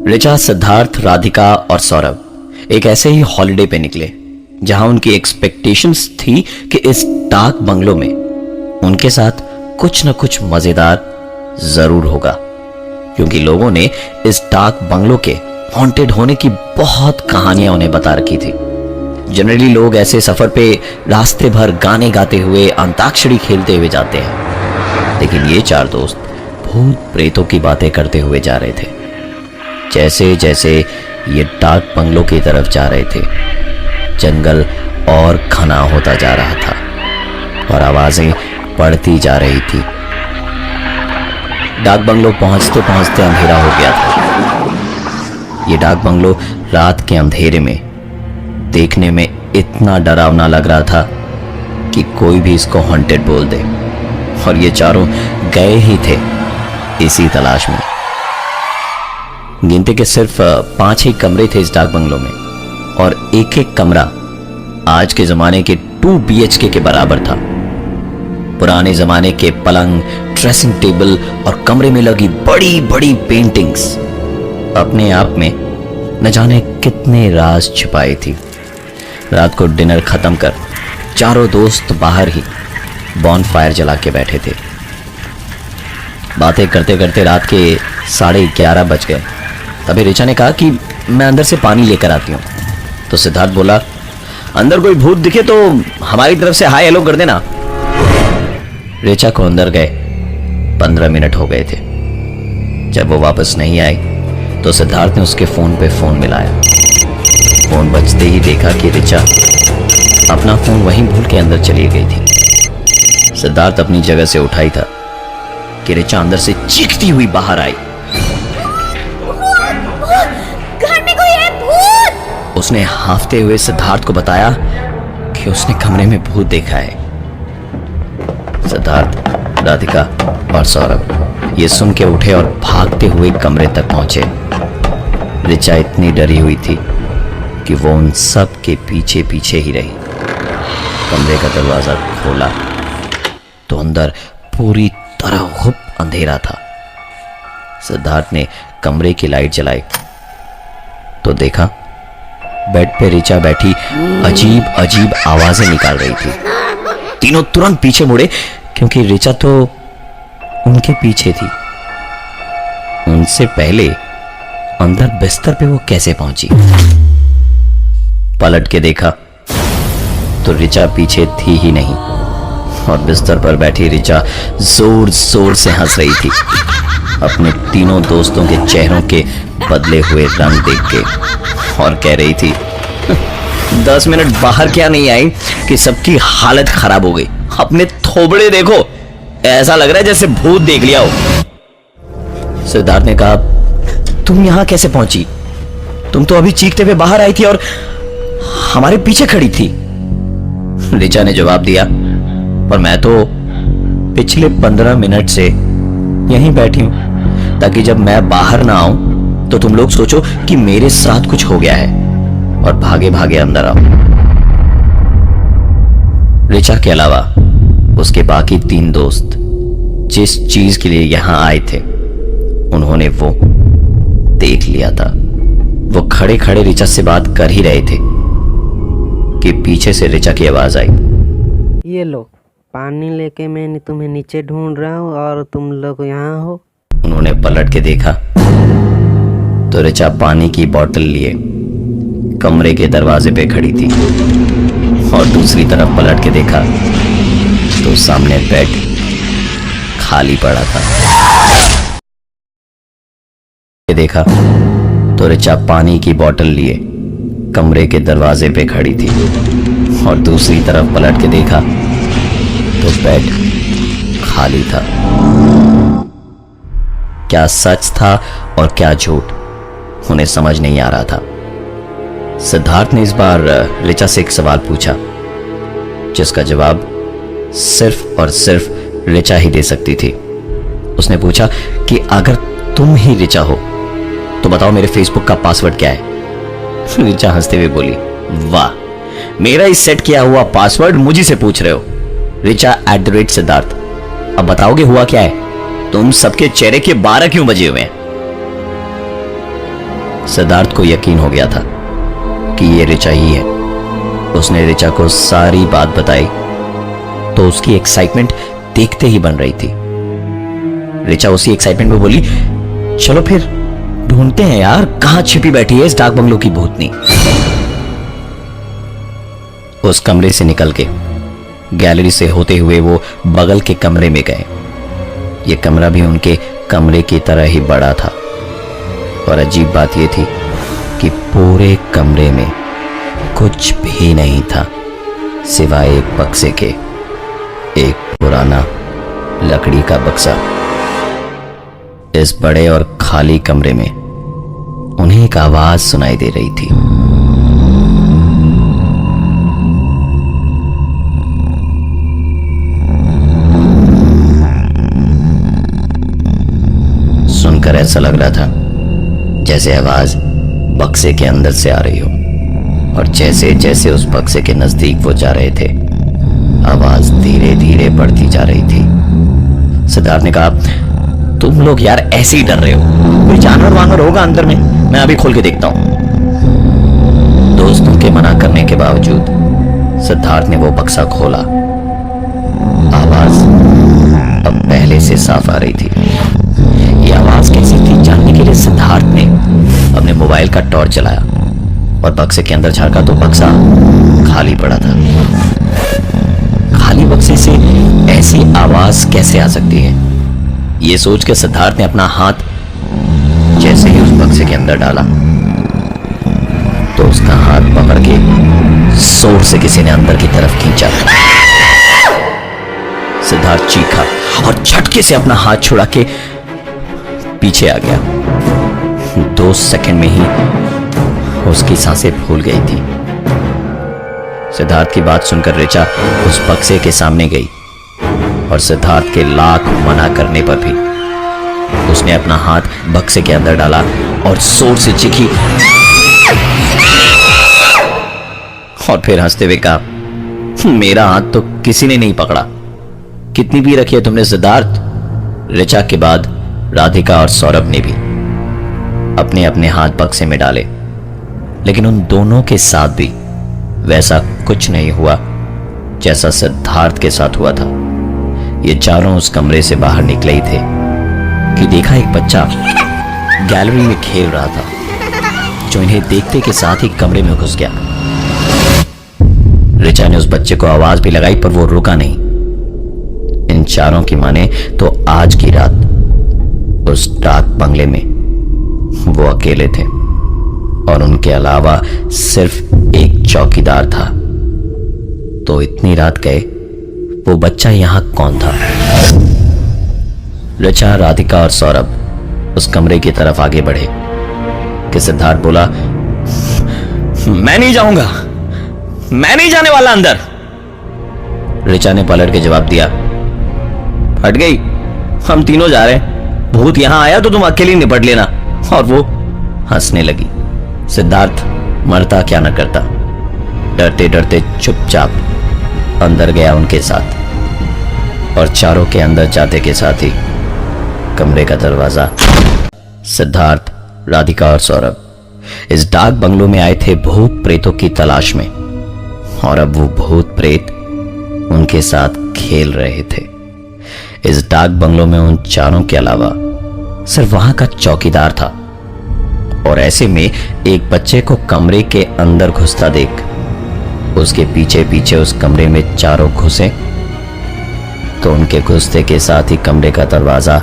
ऋचा, सिद्धार्थ, राधिका और सौरभ एक ऐसे ही हॉलिडे पे निकले जहां उनकी एक्सपेक्टेशंस थी कि इस डार्क बंगलो में उनके साथ कुछ न कुछ मजेदार जरूर होगा, क्योंकि लोगों ने इस डार्क बंगलो के हॉन्टेड होने की बहुत कहानियां उन्हें बता रखी थी। जनरली लोग ऐसे सफर पे रास्ते भर गाने गाते हुए, अंताक्षरी खेलते हुए जाते हैं, लेकिन ये चार दोस्त भूत प्रेतों की बातें करते हुए जा रहे थे। जैसे जैसे ये डार्क बंगलो की तरफ जा रहे थे, जंगल और घना होता जा रहा था और आवाजें बढ़ती जा रही थी। डार्क बंगलो पहुंचते पहुंचते अंधेरा हो गया था। ये डार्क बंगलो रात के अंधेरे में देखने में इतना डरावना लग रहा था कि कोई भी इसको हॉन्टेड बोल दे, और ये चारों गए ही थे इसी तलाश में। गिनती के सिर्फ 5 ही कमरे थे इस डार्क बंगलो में, और एक एक कमरा आज के जमाने के 2 BHK के बराबर था। पुराने जमाने के पलंग, ड्रेसिंग टेबल और कमरे में लगी बड़ी बड़ी पेंटिंग्स अपने आप में न जाने कितने राज छिपाए थी। रात को डिनर खत्म कर चारों दोस्त बाहर ही बॉनफायर जला के बैठे थे। बातें करते करते रात के 11:30 बज गए। तभी ऋचा ने कहा कि मैं अंदर से पानी लेकर आती हूँ। तो सिद्धार्थ बोला, अंदर कोई भूत दिखे तो हमारी तरफ से हाय हेलो कर देना। ऋचा को अंदर गए 15 मिनट हो गए थे। जब वो वापस नहीं आई तो सिद्धार्थ ने उसके फोन पे फोन मिलाया। फोन बजते ही देखा कि ऋचा अपना फोन वहीं भूल के अंदर चली गई थी। सिद्धार्थ अपनी जगह से उठा ही था कि ऋचा अंदर से चीखती हुई बाहर आई। घर में कोई है, भूत! उसने हाफते हुए सिद्धार्थ को बताया कि उसने कमरे में भूत देखा है। सिद्धार्थ, राधिका और सौरभ ये सुन के उठे और भागते हुए कमरे तक पहुंचे। ऋचा इतनी डरी हुई थी कि वो उन सब के पीछे पीछे ही रही। कमरे का दरवाजा खोला तो अंदर पूरी तरह खूब अंधेरा था। सिद्धार्थ ने कमरे की लाइट जलाई तो देखा बेड पे ऋचा बैठी अजीब अजीब आवाजें निकाल रही थी। तीनों तुरंत पीछे मुड़े, क्योंकि ऋचा तो उनके पीछे थी। उनसे पहले अंदर बिस्तर पे वो कैसे पहुंची? पलट के देखा तो ऋचा पीछे थी ही नहीं, और बिस्तर पर बैठी ऋचा जोर जोर से हंस रही थी अपने तीनों दोस्तों के चेहरों के बदले हुए रंग देख के, और कह रही थी 10 मिनट बाहर क्या नहीं आई कि सबकी हालत खराब हो गई। अपने थोबड़े देखो, ऐसा लग रहा है जैसे भूत देख लिया हो। सिद्धार्थ ने कहा, तुम यहां कैसे पहुंची? तुम तो अभी चीखते हुए बाहर आई थी और हमारे पीछे खड़ी थी। ऋचा ने जवाब दिया, पर मैं तो पिछले 15 मिनट से यहीं बैठी हूं, ताकि जब मैं बाहर ना आऊं तो तुम लोग सोचो कि मेरे साथ कुछ हो गया है और भागे भागे अंदर आओ। ऋचा के अलावा उसके बाकी 3 दोस्त जिस चीज के लिए यहां आए थे उन्होंने वो देख लिया था। वो खड़े खड़े ऋचा से बात कर ही रहे थे कि पीछे से ऋचा की आवाज आई, ये लो पानी लेके मैं तुम्हें नीचे ढूंढ रहा हूँ और तुम लोग यहाँ हो। उन्होंने पलट के देखा तो ऋचा पानी की बोतल लिए कमरे के दरवाजे पे खड़ी थी, और दूसरी तरफ पलट के देखा तो सामने बेड खाली पड़ा था। देखा तो ऋचा पानी की बोतल लिए कमरे के दरवाजे पे खड़ी थी, और दूसरी तरफ पलट के देखा तो बेड खाली था। क्या सच था और क्या झूठ, उन्हें समझ नहीं आ रहा था। सिद्धार्थ ने इस बार ऋचा से एक सवाल पूछा, जिसका जवाब सिर्फ और सिर्फ ऋचा ही दे सकती थी। उसने पूछा कि अगर तुम ही ऋचा हो तो बताओ मेरे फेसबुक का पासवर्ड क्या है? ऋचा हंसते हुए बोली, वाह, मेरा इस सेट किया हुआ पासवर्ड मुझे से पूछ रहे हो? ऋचा @सिद्धार्थ, अब बताओगे हुआ क्या है? तुम सबके चेहरे के 12 क्यों बजे हुए हैं? सिद्धार्थ को यकीन हो गया था कि ये ऋचा ही है। उसने ऋचा को सारी बात बताई तो उसकी एक्साइटमेंट देखते ही बन रही थी। ऋचा उसी एक्साइटमेंट में बोली, चलो फिर ढूंढते हैं यार, कहां छिपी बैठी है इस डाक बंगलों की भूतनी। उस कमरे से निकल के गैलरी से होते हुए वो बगल के कमरे में गए। ये कमरा भी उनके कमरे की तरह ही बड़ा था और अजीब बात यह थी कि पूरे कमरे में कुछ भी नहीं था सिवाय एक बक्से के, एक पुराना लकड़ी का बक्सा। इस बड़े और खाली कमरे में उन्हें एक आवाज सुनाई दे रही थी। सुनकर ऐसा लग रहा था जैसे आवाज बक्से के अंदर से आ रही हो, और जैसे जैसे उस बक्से के नजदीक वो जा रहे थे आवाज धीरे धीरे बढ़ती जा रही थी। सिद्धार्थ ने कहा, तुम लोग यार ऐसे ही डर रहे हो, कोई जानवर वानवर होगा अंदर में, मैं अभी खोल के देखता हूं। दोस्तों के मना करने के बावजूद सिद्धार्थ ने वो बक्सा खोला। आवाज अब पहले से साफ आ रही थी। ये आवाज कैसी थी जानने के लिए सिद्धार्थ ने अपने मोबाइल का टॉर्च जलाया और बक्से के अंदर झांका तो बक्सा खाली पड़ा था। खाली बक्से से ऐसी आवाज कैसे आ सकती है, ये सोच के सिद्धार्थ ने अपना हाथ जैसे ही उस बक्से के अंदर डाला तो उसका हाथ पकड़ के जोर से किसी ने अंदर की तरफ खींचा। सिद्धार्थ चीखा और झटके से अपना हाथ छुड़ा के पीछे आ गया। 2 सेकंड में ही उसकी सांसें फूल गई थी। सिद्धार्थ की बात सुनकर ऋचा उस बक्से के सामने गई और सिद्धार्थ के लाख मना करने पर भी उसने अपना हाथ बक्से के अंदर डाला और जोर से चीखी और फिर हंसते हुए कहा, मेरा हाथ तो किसी ने नहीं पकड़ा। कितनी भी रखी है तुमने सिद्धार्थ? ऋचा के बाद राधिका और सौरभ ने भी अपने अपने हाथ बक्से में डाले, लेकिन उन दोनों के साथ भी वैसा कुछ नहीं हुआ जैसा सिद्धार्थ के साथ हुआ था। ये चारों उस कमरे से बाहर निकले ही थे कि देखा एक बच्चा गैलरी में खेल रहा था जो इन्हें देखते के साथ ही कमरे में घुस गया। ऋचा ने उस बच्चे को आवाज भी लगाई पर वो रुका नहीं। इन चारों की माने तो आज की रात उस डाक बंगले में वो अकेले थे और उनके अलावा सिर्फ एक चौकीदार था। तो इतनी रात गए वो बच्चा यहां कौन था? ऋचा, राधिका और सौरभ उस कमरे की तरफ आगे बढ़े कि सिद्धार्थ बोला, मैं नहीं जाऊंगा, मैं नहीं जाने वाला अंदर। ऋचा ने पलट के जवाब दिया, फट गई, हम तीनों जा रहे हैं, भूत यहां आया तो तुम अकेली निपट लेना। और वो हंसने लगी। सिद्धार्थ मरता क्या न करता, डरते डरते चुपचाप अंदर गया उनके साथ और चारों के अंदर जाते के साथ ही कमरे का दरवाजा। सिद्धार्थ, राधिका और सौरभ इस डाक बंगलों में आए थे भूत प्रेतों की तलाश में, और अब वो भूत प्रेत उनके साथ खेल रहे थे। इस डाक बंगलों में उन चारों के अलावा सिर्फ वहां का चौकीदार था, और ऐसे में एक बच्चे को कमरे के अंदर घुसता देख उसके पीछे पीछे उस कमरे में चारों घुसे तो उनके घुसते के साथ ही कमरे का दरवाजा,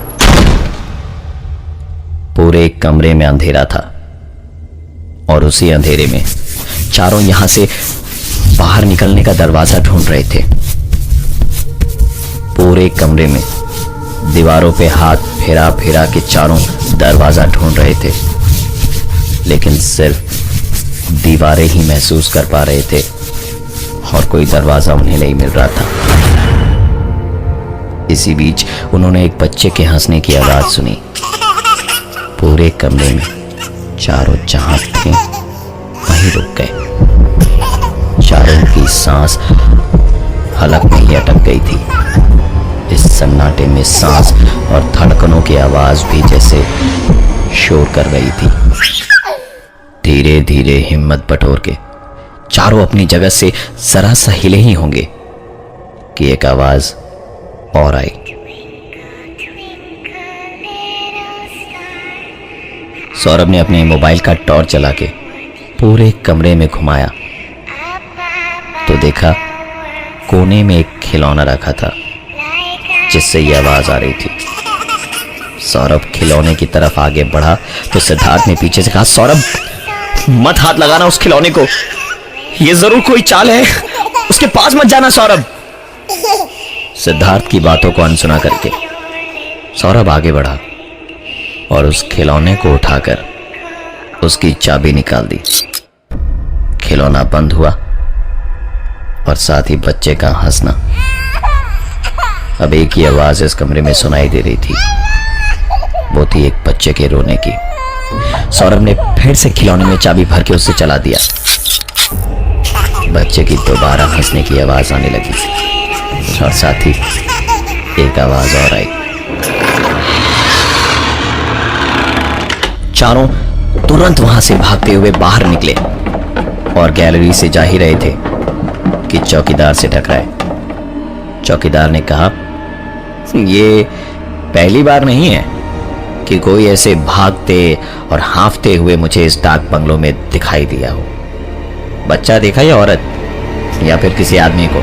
पूरे कमरे में अंधेरा था और उसी अंधेरे में चारों यहां से बाहर निकलने का दरवाजा ढूंढ रहे थे। पूरे कमरे में दीवारों पे हाथ फेरा फेरा के चारों दरवाजा ढूंढ रहे थे, लेकिन सिर्फ दीवारें ही महसूस कर पा रहे थे और कोई दरवाजा उन्हें नहीं मिल रहा था। इसी बीच उन्होंने एक बच्चे के हंसने की आवाज सुनी। पूरे कमरे में चारों जहां थे वहीं रुक गए। चारों की सांस हलक में ही अटक गई थी। इस सन्नाटे में सांस और धड़कनों की आवाज भी जैसे शोर कर रही थी। धीरे धीरे हिम्मत बटोर के चारों अपनी जगह से जरा सा हिले ही होंगे कि एक आवाज और आई। सौरभ ने अपने मोबाइल का टॉर्च चला के पूरे कमरे में घुमाया तो देखा कोने में एक खिलौना रखा था जिससे ये आवाज आ रही थी। सौरभ खिलौने की तरफ आगे बढ़ा तो सिद्धार्थ ने पीछे से कहा, सौरभ मत हाथ लगाना उस खिलौने को, ये जरूर कोई चाल है, उसके पास मत जाना सौरभ। सिद्धार्थ की बातों को अनसुना करके सौरभ आगे बढ़ा और उस खिलौने को उठाकर उसकी चाबी निकाल दी। खिलौना बंद हुआ और साथ ही बच्चे का हंसना। अब एक ही आवाज इस कमरे में सुनाई दे रही थी, वो थी एक बच्चे के रोने की। सौरभ ने फिर से खिलौने में चाबी भर के उससे चला दिया। बच्चे की दोबारा हंसने की आवाज आने लगी और साथ ही एक आवाज और आई। चारों तुरंत वहां से भागते हुए बाहर निकले और गैलरी से जा ही रहे थे कि चौकीदार से टकराए। चौकीदार ने कहा, ये पहली बार नहीं है कि कोई ऐसे भागते और हांफते हुए मुझे इस डाक बंगलों में दिखाई दिया हो। बच्चा देखा या औरत या फिर किसी आदमी को?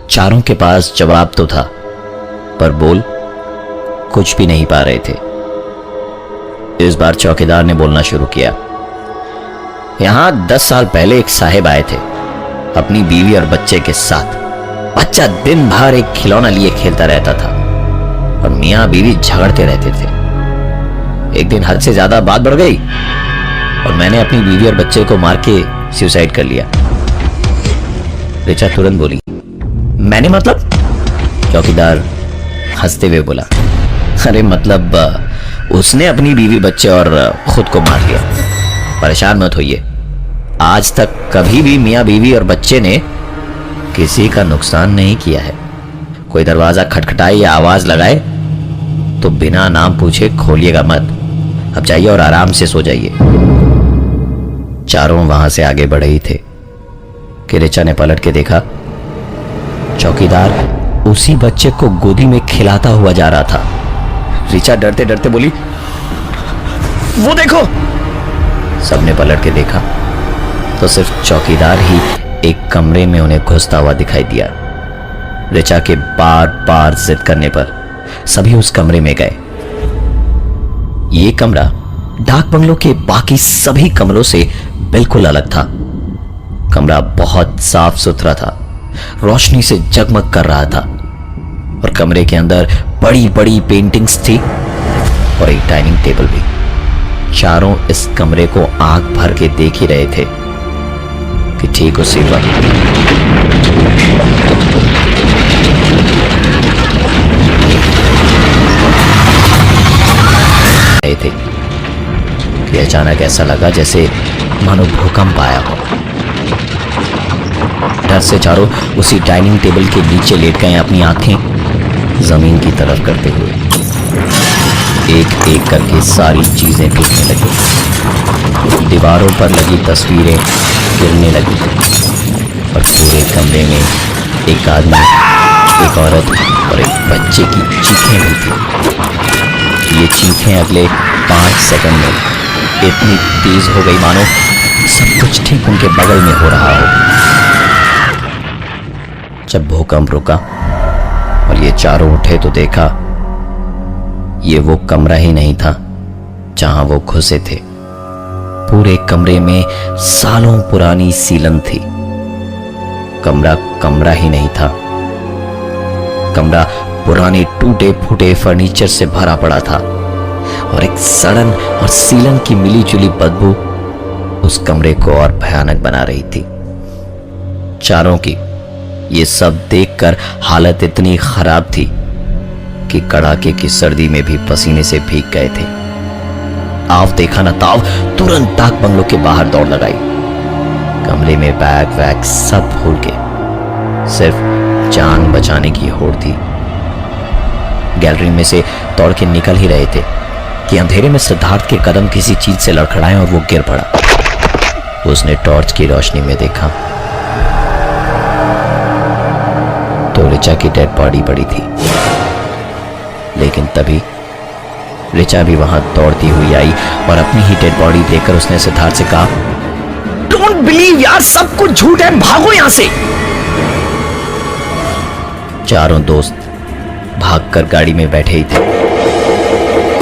चारों के पास जवाब तो था पर बोल कुछ भी नहीं पा रहे थे। इस बार चौकीदार ने बोलना शुरू किया। यहां 10 साल पहले एक साहब आए थे अपनी बीवी और बच्चे के साथ। बच्चा दिन भर एक खिलौना लिए खेलता रहता था और मियां बीवी झगड़ते रहते थे। एक दिन हद से ज्यादा बात बढ़ गई और मैंने अपनी बीवी और बच्चे को मार के सुसाइड कर लिया। ऋचा तुरंत बोली, मैंने मतलब? चौकीदार हंसते हुए बोला, अरे मतलब उसने अपनी बीवी बच्चे और खुद को मार लिया। परेशान मत होइए, आज तक कभी भी मियां बीवी और बच्चे ने किसी का नुकसान नहीं किया है। कोई दरवाजा खटखटाए या आवाज लगाए तो बिना नाम पूछे खोलिएगा मत। अब जाइए और आराम से सो जाइए। चारों वहां से आगे बढ़े ही थे कि ऋचा ने पलट के देखा, चौकीदार उसी बच्चे को गोदी में खिलाता हुआ जा रहा था। ऋचा डरते डरते बोली, वो देखो। सबने पलट के देखा तो सिर्फ चौकीदार ही एक कमरे में उन्हें घुसता हुआ दिखाई दिया। ऋचा के बार बार जिद करने पर सभी उस कमरे में गए। ये कमरा डाक बंगलों के बाकी सभी कमरों से बिल्कुल अलग था। कमरा बहुत साफ सुथरा था, रोशनी से जगमग कर रहा था और कमरे के अंदर बड़ी बड़ी पेंटिंग्स थी और एक डाइनिंग टेबल भी। चारों इस कमरे को आंख भर के देख ही रहे थे कि ठीक उसी वक्त रहे थे कि अचानक ऐसा लगा जैसे मानो भूकंप आया हो। डर से चारों उसी डाइनिंग टेबल के नीचे लेट गए, अपनी आंखें जमीन की तरफ करते हुए। एक एक करके सारी चीजें टूटने लगी, दीवारों पर लगी तस्वीरें गिरने लगी और पूरे कमरे में एक आदमी, एक औरत और एक बच्चे की चीखें भी थी। ये चीखें अगले 5 सेकंड में इतनी तेज हो गई मानो सब कुछ ठीक उनके बगल में हो रहा हो। जब भूकंप रुका और ये चारों उठे तो देखा ये वो कमरा ही नहीं था जहां वो घुसे थे। पूरे कमरे में सालों पुरानी सीलन थी। कमरा कमरा ही नहीं था, कमरा पुराने टूटे फूटे फर्नीचर से भरा पड़ा था और एक सड़न और सीलन की मिली जुली बदबू उस कमरे को और भयानक बना रही थी। चारों की ये सब देखकर हालत इतनी खराब थी कि कड़ाके की सर्दी में भी पसीने से भीग गए थे। आव देखा ना ताव तुरंत डाक बंगलों के बाहर दौड़ लगाई। कमरे में बैग वैग सब भूल के सिर्फ जान बचाने की होड़ थी। गैलरी में से दौड़ के निकल ही रहे थे कि अंधेरे में सिद्धार्थ के कदम किसी चीज से लड़खड़ाए और वो गिर पड़ा। उसने टॉर्च की रोशनी में देखा तो ऋचा की डेड बॉडी पड़ी थी। लेकिन तभी ऋचा भी वहां दौड़ती हुई आई और अपनी ही डेड बॉडी देखकर उसने सिद्धार्थ से कहा, डोंट बिलीव यार, सब कुछ झूठ है, भागो यहां से। चारों दोस्त भागकर गाड़ी में बैठे ही थे।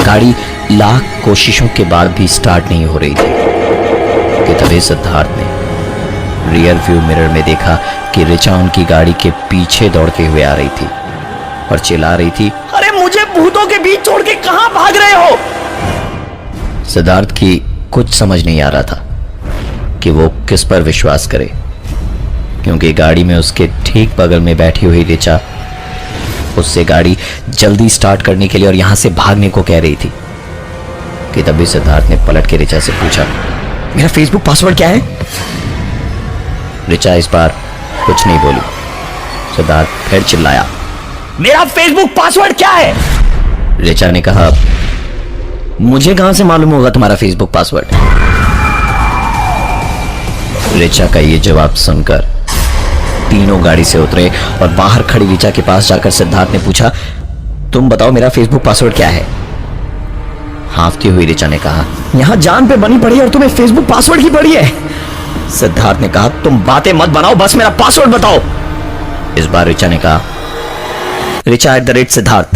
गाड़ी लाख कोशिशों के बाद भी स्टार्ट नहीं हो रही थी कि तभी सिद्धार्थ ने रियर व्यू मिरर में देखा कि ऋचा उनकी गाड़ी के पीछे दौड़ते हुए आ रही थी और चिल्ला रही थी, अरे मुझे भूतों के बीच छोड़ के कहां भाग रहे हो। सिद्धार्थ की कुछ समझ नहीं आ रहा था कि वो किस पर विश्वास करे, क्योंकि गाड़ी में उसके ठीक बगल में बैठी हुई ऋचा उससे गाड़ी जल्दी स्टार्ट करने के लिए और यहां से भागने को कह रही थी कि तभी सिद्धार्थ ने पलट के ऋचा से पूछा, मेरा फेसबुक पासवर्ड क्या है। ऋचा इस बार कुछ नहीं बोली। सिद्धार्थ फिर चिल्लाया, मेरा फेसबुक पासवर्ड क्या है। ऋचा ने कहा, मुझे कहां से मालूम होगा तुम्हारा फेसबुक पासवर्ड। ऋचा का ये जवाब सुनकर तीनों गाड़ी से उतरे और बाहर खड़ी ऋचा के पास जाकर सिद्धार्थ ने पूछा, तुम बताओ मेरा फेसबुक पासवर्ड क्या है। हांफती हुई ऋचा ने कहा, यहां जान पे बनी पड़ी और तुम्हें फेसबुक पासवर्ड की पड़ी है। सिद्धार्थ ने कहा, तुम बातें मत बनाओ, बस मेरा पासवर्ड बताओ। इस बार ऋचा ने कहा, ऋचा @सिद्धार्थ।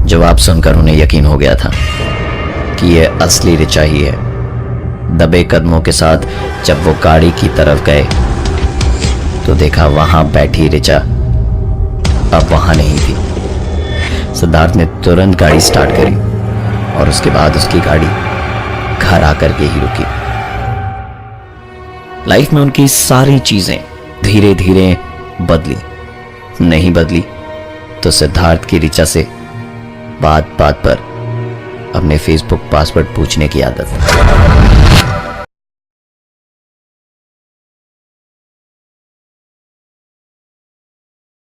जवाब सुनकर उन्हें यकीन हो गया था कि यह असली ऋचा ही है। दबे कदमों के साथ जब वो गाड़ी की तरफ गए तो देखा वहां बैठी ऋचा अब वहां नहीं थी। सिद्धार्थ ने तुरंत गाड़ी स्टार्ट करी और उसके बाद उसकी गाड़ी घर आकर के ही रुकी। लाइफ में उनकी सारी चीजें धीरे धीरे बदली। नहीं बदली तो सिद्धार्थ की ऋचा से बात बात पर अपने फेसबुक पासवर्ड पूछने की आदत।